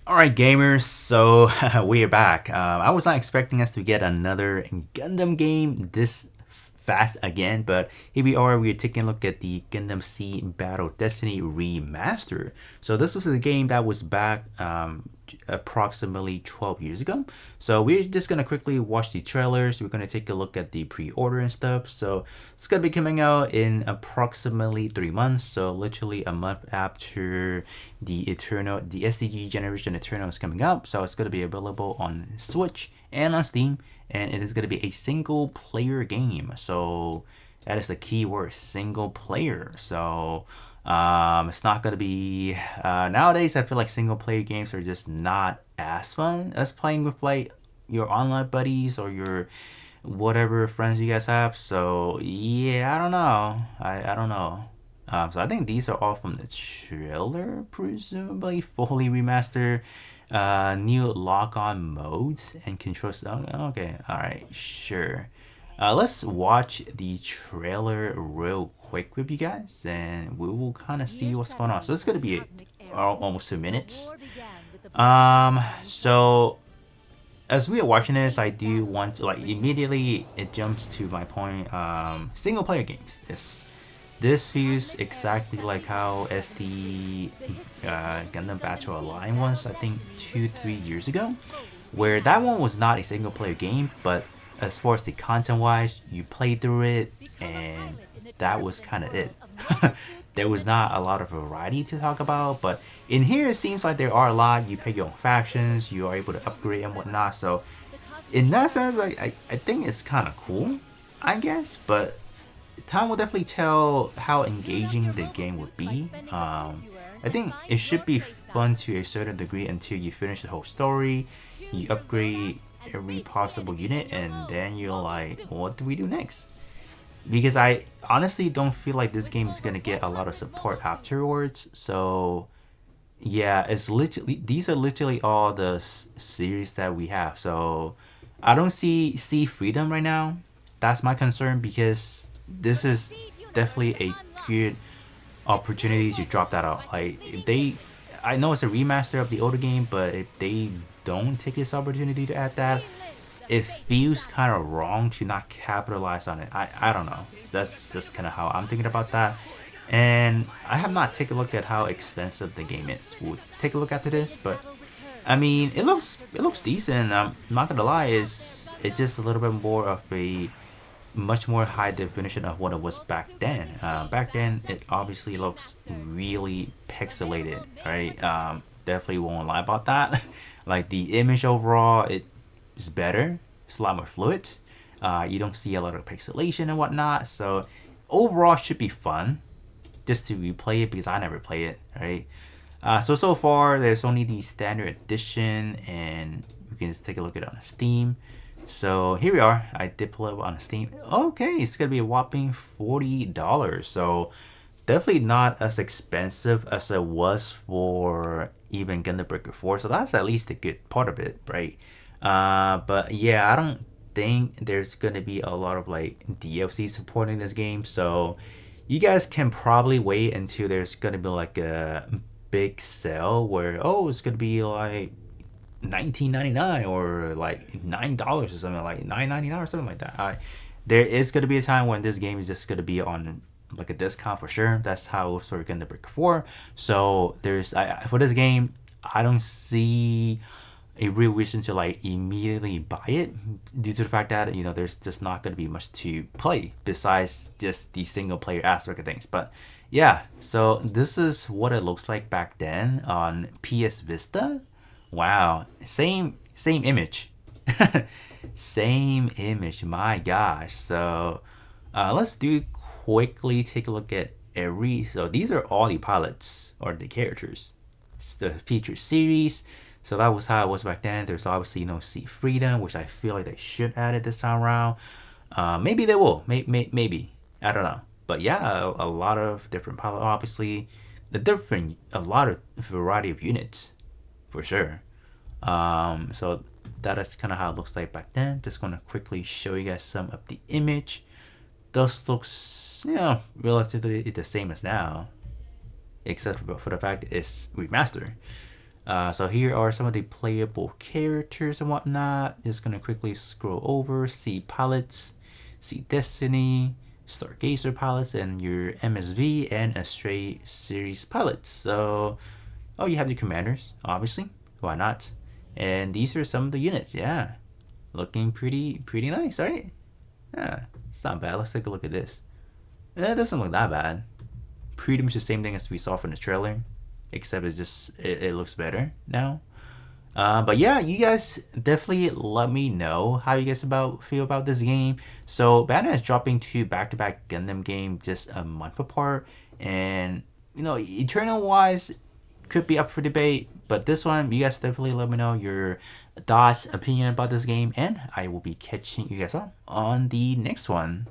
Alright gamers, so we're back. I was not expecting us to get another Gundam game this fast again, but here we are. We're taking a look at the Gundam Sea Battle Destiny Remastered. So this was a game that was back approximately 12 years ago. So we're just going to quickly watch the trailers. We're going to take a look at the pre-order and stuff. So it's going to be coming out in approximately 3 months. So literally a month after the SDG Generation Eternal is coming up. So it's going to be available on Switch and on Steam, and it is going to be a single player game. So that is the key word, single player. So it's not going to be nowadays. I feel like single player games are just not as fun as playing with like your online buddies or your whatever friends you guys have. So yeah, I don't know. I don't know. So I think these are all from the trailer, presumably fully remastered. New lock-on modes and controls. Okay, all right, sure. Let's watch the trailer real quick with you guys, and we will kind of see what's going on. So it's gonna be almost 2 minutes. So as we are watching this, I do want to like immediately it jumps to my point. Single player games. This feels exactly like how SD Gundam Battle Line was, I think 2-3 years ago, where that one was not a single player game, but as far as the content wise, you played through it and that was kind of it. There was not a lot of variety to talk about, but in here it seems like there are a lot. You pick your own factions, you are able to upgrade and whatnot. So in that sense, I think it's kind of cool, I guess, but time will definitely tell how engaging the game would be. I think it should be fun to a certain degree until you finish the whole story, you upgrade every possible unit, and then you're like, what do we do next? Because I honestly don't feel like this game is gonna get a lot of support afterwards. So yeah, it's literally these are literally all the series that we have. So I don't see freedom right now. That's my concern, because this is definitely a good opportunity to drop that out. Like if they, I know it's a remaster of the older game, but if they don't take this opportunity to add that, it feels kind of wrong to not capitalize on it. I don't know. That's just kind of how I'm thinking about that. And I have not taken a look at how expensive the game is. We'll take a look after this, but I mean, it looks decent. I'm not gonna lie, it's just a little bit more of a much more high definition of what it was back then. Back then, it obviously looks really pixelated, right? Definitely won't lie about that. Like the image overall, it is better. It's a lot more fluid. You don't see a lot of pixelation and whatnot. So overall, should be fun just to replay it, because I never play it, right? So far, there's only the standard edition, and you can just take a look at it on Steam. So here we are. I did pull it on Steam. Okay, it's gonna be a whopping $40. So definitely not as expensive as it was for even Gundam Breaker 4. So that's at least a good part of it, right? But yeah, I don't think there's gonna be a lot of like DLC supporting this game. So you guys can probably wait until there's gonna be like a big sale where, oh, it's gonna be like 19.99 or like $9 or something, like 9.99 or something like that. There is going to be a time when this game is just going to be on like a discount for sure. That's how it was for Gundam Breaker 4. So there's for this game, I don't see a real reason to like immediately buy it, due to the fact that there's just not going to be much to play besides just the single player aspect of things. But yeah, so this is what it looks like back then on PS Vista. Wow, same image. Same image, my gosh. So let's do quickly take a look at so these are all the pilots or the characters. It's the feature series. So that was how it was back then. There's obviously no Sea Freedom, which I feel like they should add it this time around. Maybe they will. Maybe. I don't know. But yeah, a lot of different pilots. Obviously, a lot of variety of units, for sure. So that is kind of how it looks like back then. Just gonna quickly show you guys some of the image. Those looks, relatively the same as now, except for the fact it's remastered. So here are some of the playable characters and whatnot. Just gonna quickly scroll over, see pilots, see Destiny, Stargazer pilots, and your MSV and Astray series pilots. So, oh, you have the commanders, obviously. Why not? And these are some of the units. Yeah, looking pretty nice, right? Yeah, it's not bad. Let's take a look at this. It doesn't look that bad. Pretty much the same thing as we saw from the trailer, except it looks better now. But yeah, you guys definitely let me know how you guys feel about this game. So Bandai is dropping two back-to-back Gundam game just a month apart, and Eternal wise could be up for debate. But this one, you guys definitely let me know your thoughts, opinion about this game, and I will be catching you guys up on the next one.